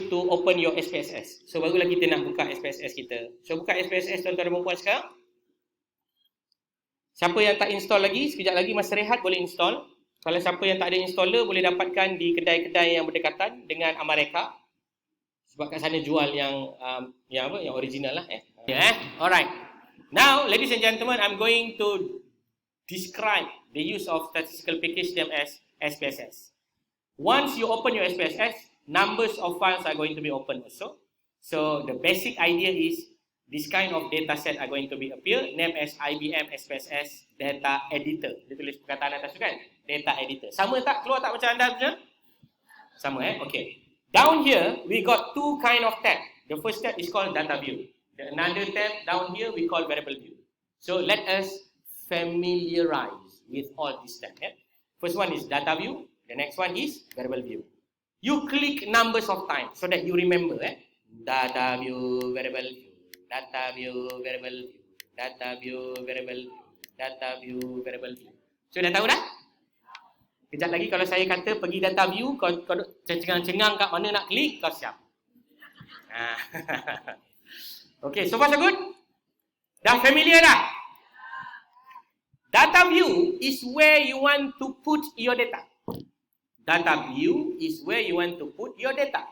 you to open your SPSS. So barulah kita nak buka SPSS kita. So buka SPSS tuan-tuan dan puan sekarang. Siapa yang tak install lagi, sekejap lagi masa rehat boleh install. Kalau siapa yang tak ada installer, boleh dapatkan di kedai-kedai yang berdekatan dengan Amareka. Sebab kat sana jual yang original lah. Alright. Now, ladies and gentlemen, I'm going to describe the use of statistical package name as SPSS. Once you open your SPSS, numbers of files are going to be open also. So the basic idea is this kind of data set are going to be appear, named as IBM SPSS Data Editor. Dia tulis perkataan atas tu kan? Data Editor. Sama tak? Keluar tak macam anda punya? Sama Okay. Down here, we got two kind of tab. The first tab is called Data View. Another tab down here, we call Variable View. So let us familiarize with all these tabs. First one is Data View. The next one is Variable View. You click numbers of times so that you remember. Data View, Variable View. Data View, Variable View. Data View, Variable View. Data View, Variable View. So dah tahu dah? Kejap lagi kalau saya kata pergi Data View, kau cengang-cengang kat mana nak klik, kau siap. Okay, so far so good? Dah familiar dah? Data View is where you want to put your data. Data View is where you want to put your data.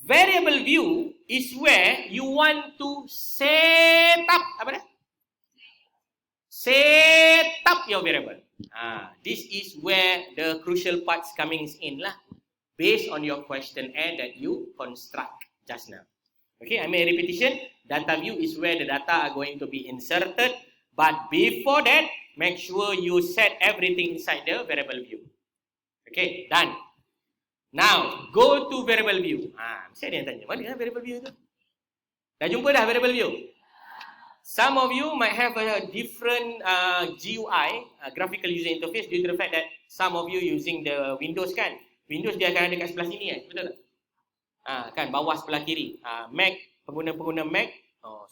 Variable View is where you want to set up, apa dah? Set up your variable. This is where the crucial parts coming in lah, based on your questionnaire that you construct just now. Okay, I make a repetition. Data View is where the data are going to be inserted, but before that, make sure you set everything inside the variable view. Okay, done. Now, go to variable view. Mesti ada yang tanya, mana variable view tu? Dah jumpa dah variable view? Some of you might have a different GUI, graphical user interface, due to the fact that some of you using the Windows kan. Windows dia akan ada kat sebelah sini kan, betul tak? Kan, bawah sebelah kiri. Mac, pengguna-pengguna Mac.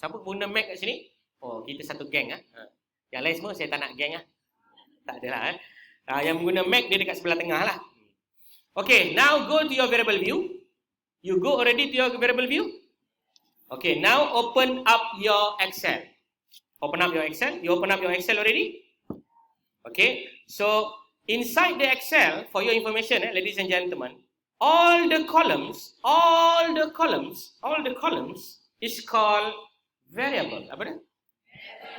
Siapa pengguna Mac kat sini? Kita satu geng Yang lain semua saya tak nak geng Tak adalah yang pengguna Mac dia dekat sebelah tengah lah. Okay, now go to your variable view. You go already to your variable view? Okay, now open up your Excel. Open up your Excel. You open up your Excel already? Okay, so inside the Excel, for your information, ladies and gentlemen, all the columns is called variable. Apa dia?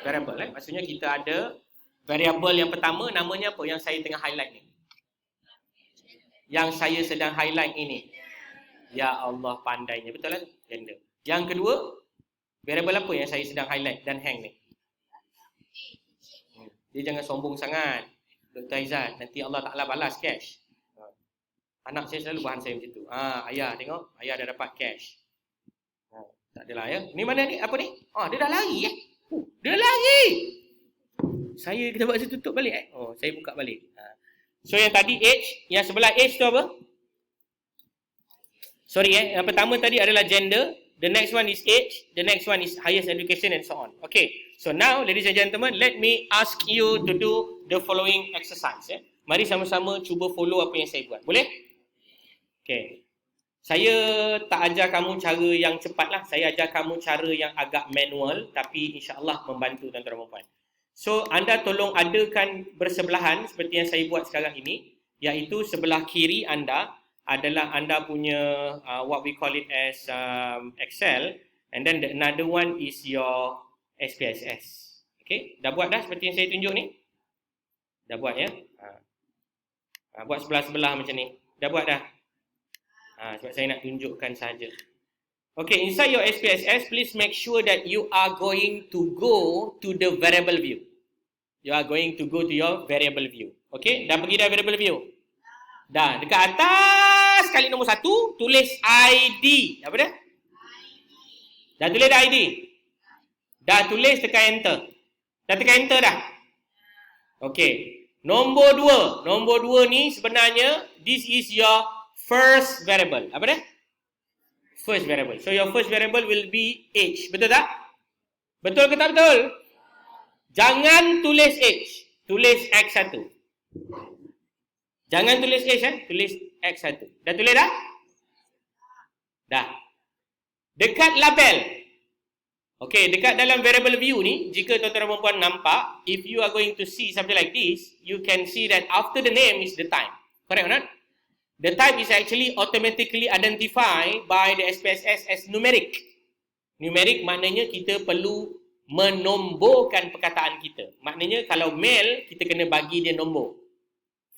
Variable. Maksudnya kita ada variable yang pertama, namanya apa? Yang saya tengah highlight ni. Yang saya sedang highlight ini. Ya Allah, pandainya. Betul lah? Gender. Yang kedua, variable apa yang saya sedang highlight dan hang ni? Dia jangan sombong sangat, Dr. Aizat. Nanti Allah Ta'ala balas cash. Anak saya selalu bahan saya macam tu. Ayah tengok, ayah dah dapat cash. Tak adalah ya. Ni mana ni? Apa ni? Dia dah lari dia dah lari. Saya kita buat saya tutup balik saya buka balik. So yang tadi age, yang sebelah age tu apa? Sorry yang pertama tadi adalah gender, the next one is age, the next one is highest education and so on. Okay, so now ladies and gentlemen, let me ask you to do the following exercise. Mari sama-sama cuba follow apa yang saya buat. Boleh? Okay. Saya tak ajar kamu cara yang cepat lah. Saya ajar kamu cara yang agak manual, tapi insya-Allah membantu tuan-tuan dan puan. So, anda tolong adakan bersebelahan seperti yang saya buat sekarang ini, iaitu sebelah kiri anda adalah anda punya what we call it as Excel, and then the another one is your SPSS. Okay, dah buat dah seperti yang saya tunjuk ni? Dah buat ya? Buat sebelah-sebelah macam ni. Dah buat dah? Sebab saya nak tunjukkan saja. Okay, inside your SPSS, please make sure that you are going to go to the variable view. You are going to go to your variable view. Okay, dah pergi dah variable view? Dah, dekat atas kali nombor 1, tulis ID. Apa dia? Dah tulis dah ID? Dah tulis, tekan enter. Dah tekan enter dah? Okay, nombor 2. Nombor 2 ni sebenarnya, this is your first variable. Apa dia? First variable. So your first variable will be age. Betul tak? Betul ke tak betul? Jangan tulis age. Tulis X1. Jangan tulis age tulis X1. Dah tulis dah? Dah. Dekat label. Okay, dekat dalam variable view ni, jika tuan-tuan dan puan nampak, if you are going to see something like this, you can see that after the name is the type. Correct or not? The type is actually automatically identified by the SPSS as numeric. Numeric maknanya kita perlu menomborkan perkataan kita. Maknanya kalau male, kita kena bagi dia nombor.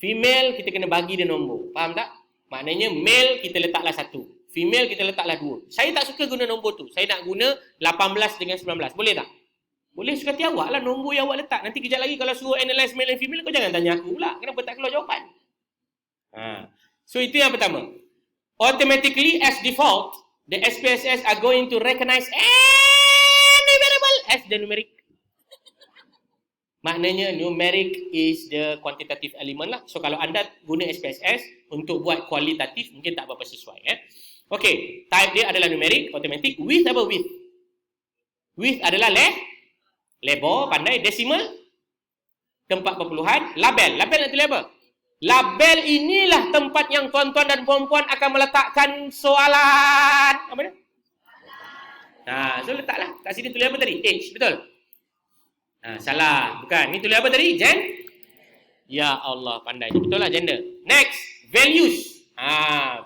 Female, kita kena bagi dia nombor. Faham tak? Maknanya male, kita letaklah 1. Female, kita letaklah 2. Saya tak suka guna nombor tu. Saya nak guna 18 dengan 19. Boleh tak? Boleh, suka hati awak lah nombor yang awak letak. Nanti kejap lagi kalau suruh analyze male and female, kau jangan tanya aku pula. Kenapa tak keluar jawapan? So, itu yang pertama. Automatically, as default, the SPSS are going to recognize any variable as the numeric. Maknanya numeric is the quantitative element lah. So, kalau anda guna SPSS untuk buat kualitatif, mungkin tak apa-apa sesuai. Okay, type dia adalah numeric, automatic. Width apa width? Width adalah label, pandai. Decimal, tempat perpuluhan. Label, label artinya apa? Label inilah tempat yang tuan-tuan dan puan-puan akan meletakkan soalan. Apa dia? So letaklah. Kat sini tulis apa tadi? Age, betul? Salah, bukan. Ni tulis apa tadi? Ya Allah, pandai. Betul lah, gender. Next, values.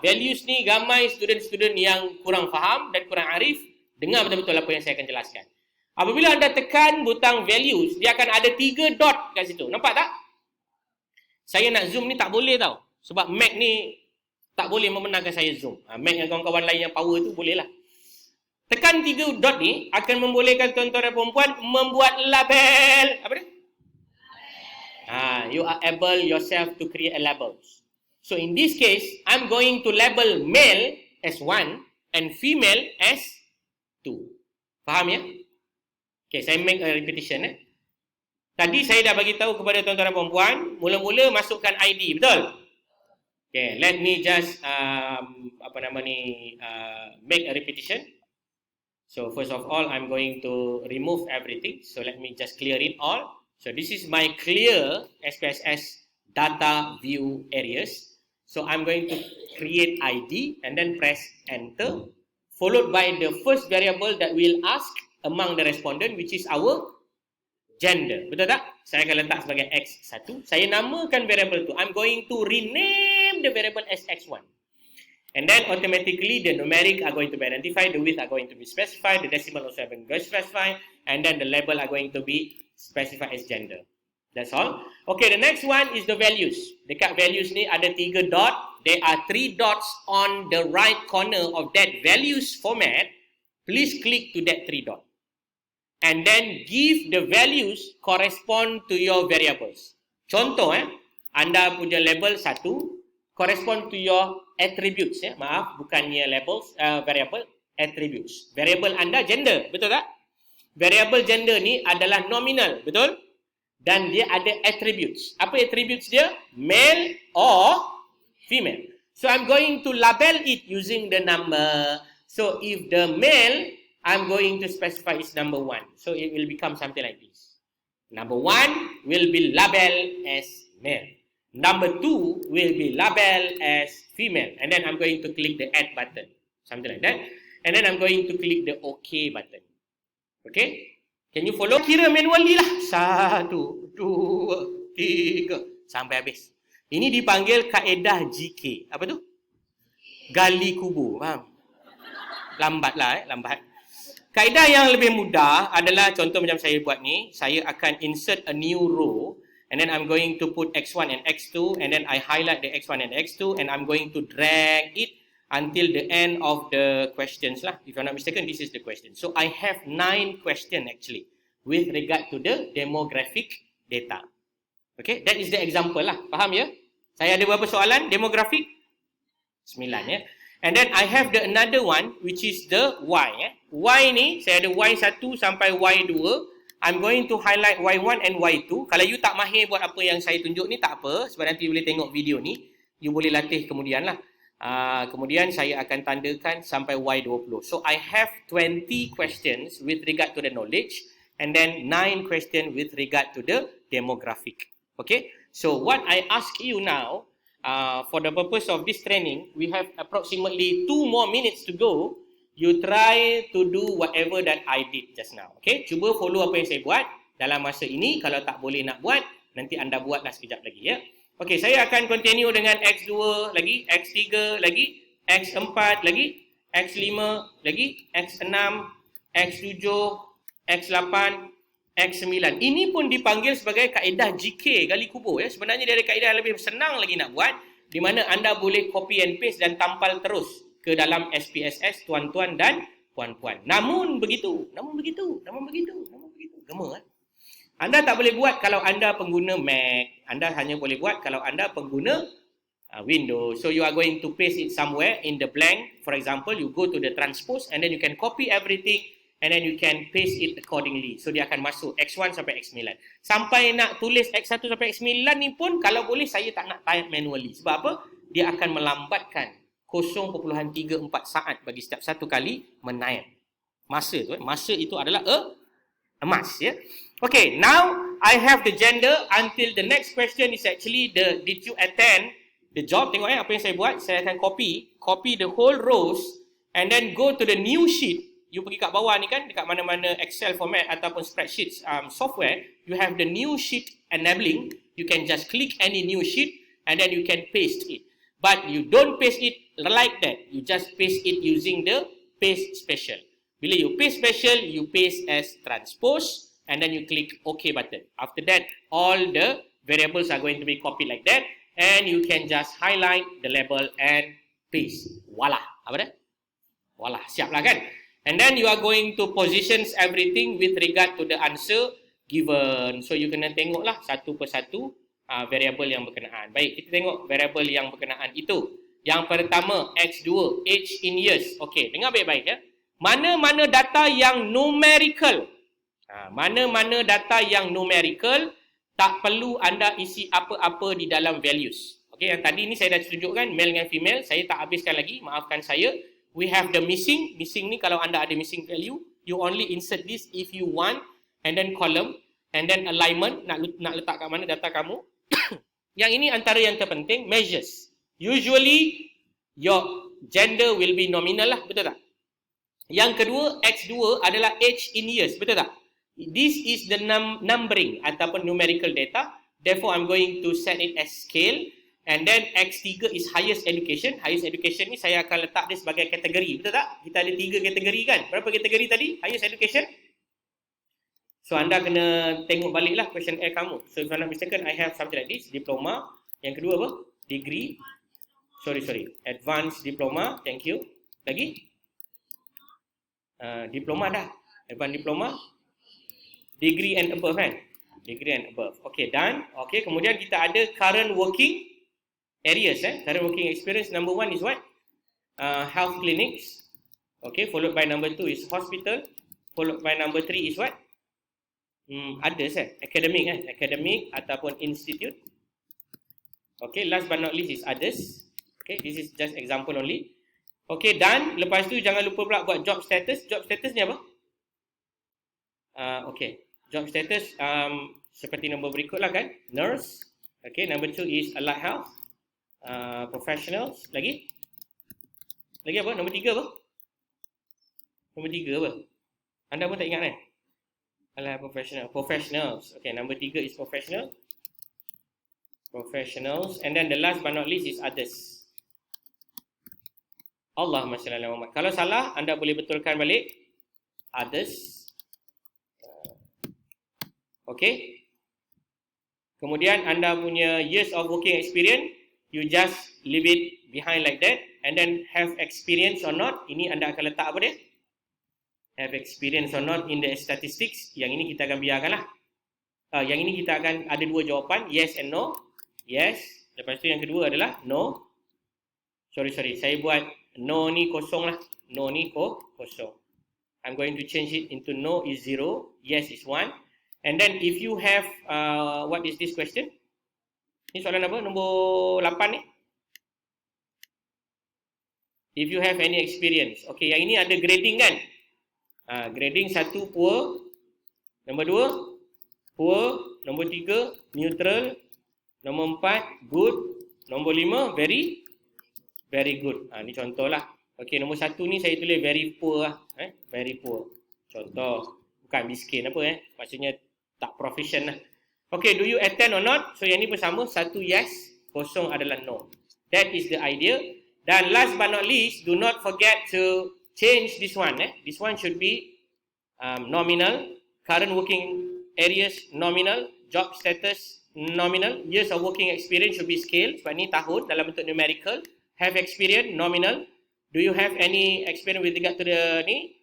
Values ni ramai student-student yang kurang faham dan kurang arif. Dengar betul-betul apa yang saya akan jelaskan. Apabila anda tekan butang values, dia akan ada 3 dot kat situ. Nampak tak? Saya nak zoom ni tak boleh tau. Sebab Mac ni tak boleh membenarkan saya zoom. Mac dengan kawan-kawan lain yang power tu boleh lah. Tekan 3 dot ni akan membolehkan tuan-tuan dan perempuan membuat label. Apa dia? You are able yourself to create a labels. So in this case, I'm going to label male as 1 and female as 2. Faham ya? Okay, saya make a repetition. Tadi saya dah bagi tahu kepada tuan-tuan dan puan-puan, mula-mula masukkan ID, betul? Okay, let me just make a repetition. So first of all, I'm going to remove everything. So let me just clear it all. So this is my clear SPSS data view areas. So I'm going to create ID and then press enter, followed by the first variable that we'll ask among the respondent, which is our gender. Betul tak? Saya akan letak sebagai X1. Saya namakan variable tu. I'm going to rename the variable as X1. And then automatically the numeric are going to be identified, the width are going to be specified, the decimal also going to be specified, and then the label are going to be specified as gender. That's all. Okay, the next one is the values. Dekat values ni ada 3 dot. There are 3 dots on the right corner of that values format. Please click to that 3 dot. And then give the values correspond to your variables. Contoh, anda punya label 1 correspond to your attributes. Maaf, bukannya labels, variable, attributes. Variable anda gender, betul tak? Variable gender ni adalah nominal, betul? Dan dia ada attributes. Apa attributes dia? Male or female. So I'm going to label it using the number. So if the male, I'm going to specify its number 1. So it will become something like this. Number 1 will be labeled as male. Number 2 will be labeled as female. And then I'm going to click the add button. Something like that. And then I'm going to click the OK button. Okay? Can you follow? Kira manually lah. 1, 2, 3. Sampai habis. Ini dipanggil kaedah GK. Apa tu? Gali kubur. Faham? Lambatlah, lambat. Kaedah yang lebih mudah adalah contoh macam saya buat ni. Saya akan insert a new row. And then I'm going to put X1 and X2. And then I highlight the X1 and X2. And I'm going to drag it until the end of the questions lah. If I'm not mistaken, this is the question. So I have 9 questions actually with regard to the demographic data. Okay, that is the example lah. Faham ya? Saya ada berapa soalan? Demographic? 9 ya. And then I have the another one which is the Y. Y ni, saya ada Y1 sampai Y2. I'm going to highlight Y1 and Y2. Kalau you tak mahir buat apa yang saya tunjuk ni, tak apa. Sebab nanti boleh tengok video ni. You boleh latih kemudian lah. Kemudian saya akan tandakan sampai Y20. So I have 20 questions with regard to the knowledge. And then 9 questions with regard to the demographic. Okay. So what I ask you now, for the purpose of this training, we have approximately 2 more minutes to go. You try to do whatever that I did just now. Okay, cuba follow apa yang saya buat dalam masa ini. Kalau tak boleh nak buat, nanti anda buatlah sekejap lagi ya. Okay, saya akan continue dengan X2 lagi, X3 lagi, X4 lagi, X5 lagi, X6, X7, X8, X9. Ini pun dipanggil sebagai kaedah GK gali kubur ya. Sebenarnya dia ada kaedah yang lebih senang lagi nak buat, di mana anda boleh copy and paste dan tampal terus ke dalam SPSS tuan-tuan dan puan-puan. Namun begitu. Gema kan? Anda tak boleh buat kalau anda pengguna Mac. Anda hanya boleh buat kalau anda pengguna Windows. So you are going to paste it somewhere in the blank. For example, you go to the transpose and then you can copy everything and then you can paste it accordingly. So dia akan masuk X1 sampai X9. Sampai nak tulis X1 sampai X9 ni pun kalau boleh saya tak nak type manually. Sebab apa? Dia akan melambatkan 0.34 saat bagi setiap satu kali menaip. Masa tu, masa itu adalah emas ya. Okay, now I have the gender until the next question is actually the did you attend the job. Tengok apa yang saya buat. Saya akan copy the whole rows and then go to the new sheet. You pergi kat bawah ni kan, dekat mana-mana Excel format ataupun spreadsheets software, you have the new sheet enabling. You can just click any new sheet and then you can paste it. But you don't paste it like that. You just paste it using the paste special. Bila you paste special, you paste as transpose and then you click OK button. After that, all the variables are going to be copied like that and you can just highlight the label and paste. Voila. Apa dah? Voila. Siap lah kan? And then you are going to position everything with regard to the answer given. So you kena tengok lah satu persatu variable yang berkenaan. Baik, kita tengok variable yang berkenaan itu. Yang pertama, X2, age in years. Okey, dengar baik-baik ya. Mana-mana data yang numerical. Mana-mana data yang numerical, tak perlu anda isi apa-apa di dalam values. Okey, yang tadi ni saya dah tunjukkan, male dengan female. Saya tak habiskan lagi, maafkan saya. We have the missing. Missing ni kalau anda ada missing value, you only insert this if you want. And then column. And then alignment. Nak letak kat mana data kamu. Yang ini antara yang terpenting, measures. Usually, your gender will be nominal lah, betul tak? Yang kedua, X2 adalah age in years, betul tak? This is the numbering ataupun numerical data. Therefore, I'm going to set it as scale. And then X3 is highest education. Highest education ni saya akan letak dia sebagai kategori, betul tak? Kita ada 3 kategori kan? Berapa kategori tadi? Highest education. So, anda kena tengok baliklah questionnaire kamu. So, if I'm not mistaken, I have something like this. Diploma. Yang kedua apa? Degree. Sorry. Advanced diploma. Thank you. Lagi? Diploma dah. Advanced diploma. Degree and above kan? Degree and above. Okay, done. Okay, kemudian kita ada current working areas. Current working experience. Number 1 is what? Health clinics. Okay, followed by number 2 is hospital. Followed by number 3 is what? Others academic academic ataupun institute. Okay, last but not least is others. Okay, this is just example only. Okay, done. Lepas tu jangan lupa pula buat job status. Job status ni apa? Okay, job status seperti nombor berikut lah kan. Nurse. Okay, number 2 is allied health. Professionals. Lagi apa? Nombor 3 apa? Nombor 3 apa? Anda pun tak ingat kan? Allied professionals. Okay, number 3 is professionals. And then the last but not least is others. Allahumma shalli ala Muhammad. Kalau salah, anda boleh betulkan balik. Others. Okay. Kemudian anda punya years of working experience, you just leave it behind like that. And then have experience or not. Ini anda akan letak apa dia? Have experience or not in the statistics. Yang ini kita akan biarkan lah. Yang ini kita akan ada 2 jawapan. Yes and no. Yes. Lepas tu yang kedua adalah no. Sorry. Saya buat no ni kosong lah. No ni kosong. I'm going to change it into no is 0. Yes is 1. And then if you have, what is this question? Ini soalan apa? Nombor 8 ni. If you have any experience. Okay, yang ini ada grading kan? Grading 1 poor. Nombor 2 poor. Nombor 3 neutral. Nombor 4 good. Nombor 5, very good. Ni contoh lah. Okey, nombor 1 ni saya tulis very poor lah. Very poor. Contoh. Bukan miskin apa maksudnya tak proficient lah. Okey, do you attend or not? So yang ni pun sama. 1 yes, 0 adalah no. That is the idea. Dan last but not least, do not forget to change this one. This one should be nominal. Current working areas nominal. Job status nominal. Years of working experience should be scale. Sebab ni tahun dalam bentuk numerical. Have experience nominal. Do you have any experience with regard to the ni?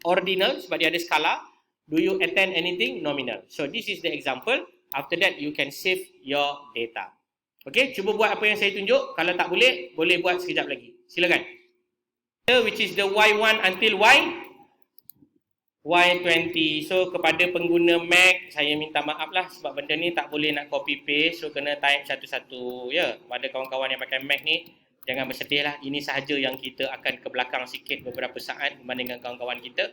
Ordinal sebab dia ada skala. Do you attend anything? Nominal. So this is the example. After that you can save your data. Okay, cuba buat apa yang saya tunjuk. Kalau tak boleh, boleh buat sekejap lagi. Silakan. Which is the Y1 until Y20. So kepada pengguna Mac, saya minta maaf lah sebab benda ni tak boleh nak copy paste. So kena type satu-satu. Ya, pada kawan-kawan yang pakai Mac ni, jangan bersedih lah. Ini sahaja yang kita akan ke belakang sikit beberapa saat berbanding dengan kawan-kawan kita.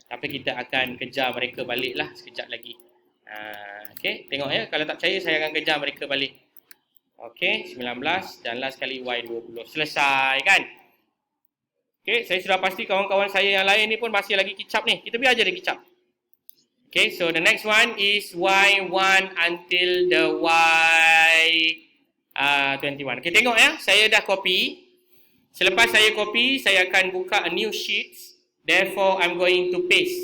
Tapi kita akan kejar mereka balik lah sekejap lagi. Okay, tengok ya. Kalau tak percaya, saya akan kejar mereka balik. Okay, 19 dan last kali Y20. Selesai kan? Okay, saya sudah pasti kawan-kawan saya yang lain ni pun masih lagi kicap ni. Kita biar je dia kicap. Okay, so the next one is Y1 until the Y21. Okay, tengok ya. Saya dah copy. Selepas saya copy, saya akan buka a new sheet. Therefore, I'm going to paste.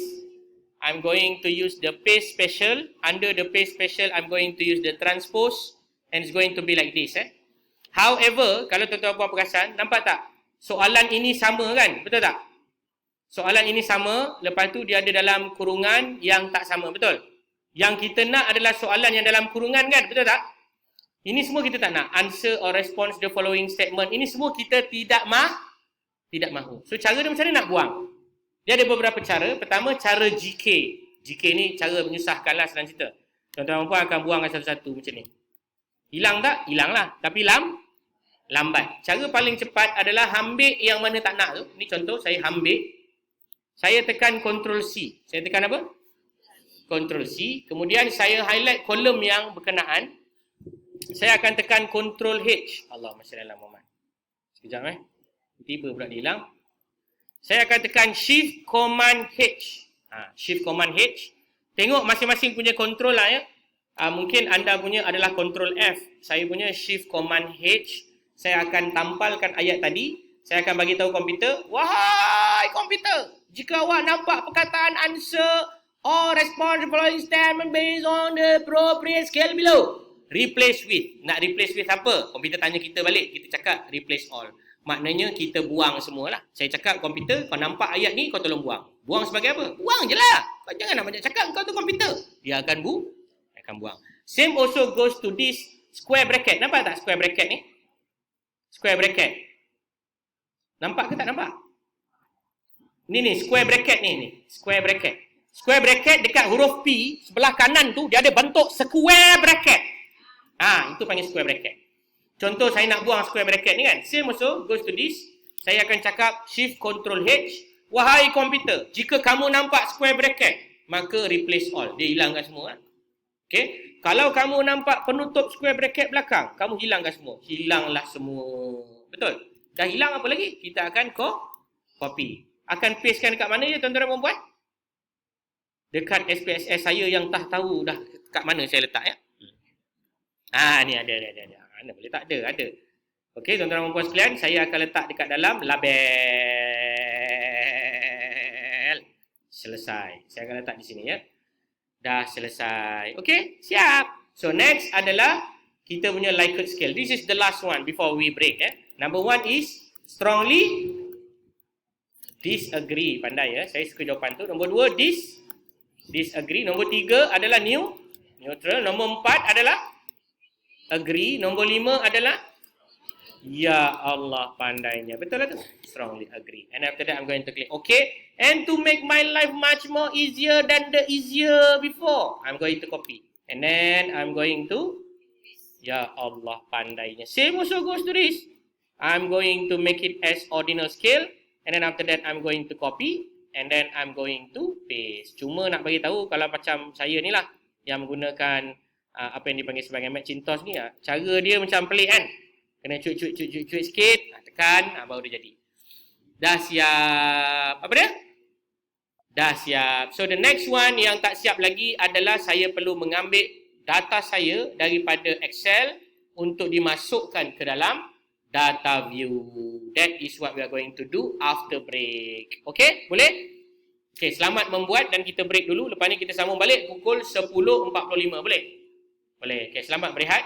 I'm going to use the paste special. Under the paste special, I'm going to use the transpose. And it's going to be like this. However, kalau tuan-tuan puan perasan, nampak tak? Soalan ini sama kan? Betul tak? Soalan ini sama. Lepas tu dia ada dalam kurungan yang tak sama. Betul? Yang kita nak adalah soalan yang dalam kurungan kan? Betul tak? Ini semua kita tak nak. Answer or response the following statement. Ini semua kita tidak mahu. So cara dia macam mana nak buang? Dia ada beberapa cara. Pertama, cara GK. GK ni cara menyusahkan lah senang cerita. Tuan-tuan puan akan buang satu-satu macam ni. Hilang tak? Hilang lah. Tapi lambat. Cara paling cepat adalah ambil yang mana tak nak tu. Ni contoh, saya ambil. Saya tekan Ctrl C. Saya tekan apa? Ctrl C. Kemudian saya highlight kolom yang berkenaan. Saya akan tekan Ctrl H. Allahumma salli ala Muhammad. Sekejap tiba pula dia hilang. Saya akan tekan Shift Command H. Shift Command H. Tengok masing-masing punya control lah ya. Mungkin anda punya adalah Ctrl F. Saya punya Shift Command H. Saya akan tampalkan ayat tadi. Saya akan bagi tahu komputer. Wahai komputer, jika awak nampak perkataan answer or respond to the following statement based on the appropriate scale below. Replace with. Nak replace with apa? Komputer tanya kita balik. Kita cakap replace all. Maknanya kita buang semualah. Saya cakap komputer, kau nampak ayat ni, kau tolong buang. Buang sebagai apa? Buang je lah. Kau jangan nak banyak cakap, kau tu komputer. Dia akan buang. Same also goes to this square bracket. Nampak tak square bracket ni? Square bracket. Nampak ke tak nampak? Ni square bracket ni. Square bracket. Square bracket dekat huruf P, sebelah kanan tu, dia ada bentuk square bracket. Itu panggil square bracket. Contoh saya nak buang square bracket ni kan. Same also goes to this. Saya akan cakap Shift Ctrl H. Wahai komputer, jika kamu nampak square bracket, maka replace all. Dia hilangkan semua. Okay. Kalau kamu nampak penutup square bracket belakang, kamu hilangkan semua. Hilanglah semua. Betul? Dah hilang apa lagi? Kita akan copy. Akan pastekan dekat mana je tuan-tuan dan puan-puan? Dekat SPSS saya yang tak tahu dah kat mana saya letak ya. Ni ada. Mana boleh tak ada? Ada. Okey, tuan-tuan dan puan-puan sekalian, saya akan letak dekat dalam label. Selesai. Saya akan letak di sini ya. Dah selesai. Okey, siap. So next adalah kita punya Likert scale. This is the last one before we break Number 1 is strongly disagree. Pandai ya. Saya suka jawapan tu. Nombor 2 disagree. Nombor 3 adalah neutral. Nombor 4 adalah agree. Nombor 5 adalah ya Allah pandainya. Betul lah tu? Strongly agree. And after that I'm going to click OK. And to make my life much more easier than the easier before, I'm going to copy. And then I'm going to ya Allah pandainya. Same also goes to this. I'm going to make it as ordinal scale. And then after that I'm going to copy. And then I'm going to paste. Cuma nak bagi tahu kalau macam saya ni lah yang menggunakan apa yang dipanggil sebagai Macintosh ni, cara dia macam pelik kan. Kena cuit sikit, tekan, baru dia jadi. Dah siap. Apa dia? Dah siap. So the next one yang tak siap lagi adalah saya perlu mengambil data saya daripada Excel untuk dimasukkan ke dalam data view. That is what we are going to do after break. Okay? Boleh? Okay, selamat membuat dan kita break dulu. Lepas ni kita sambung balik pukul 10.45. Boleh? Boleh. Okay, selamat berehat.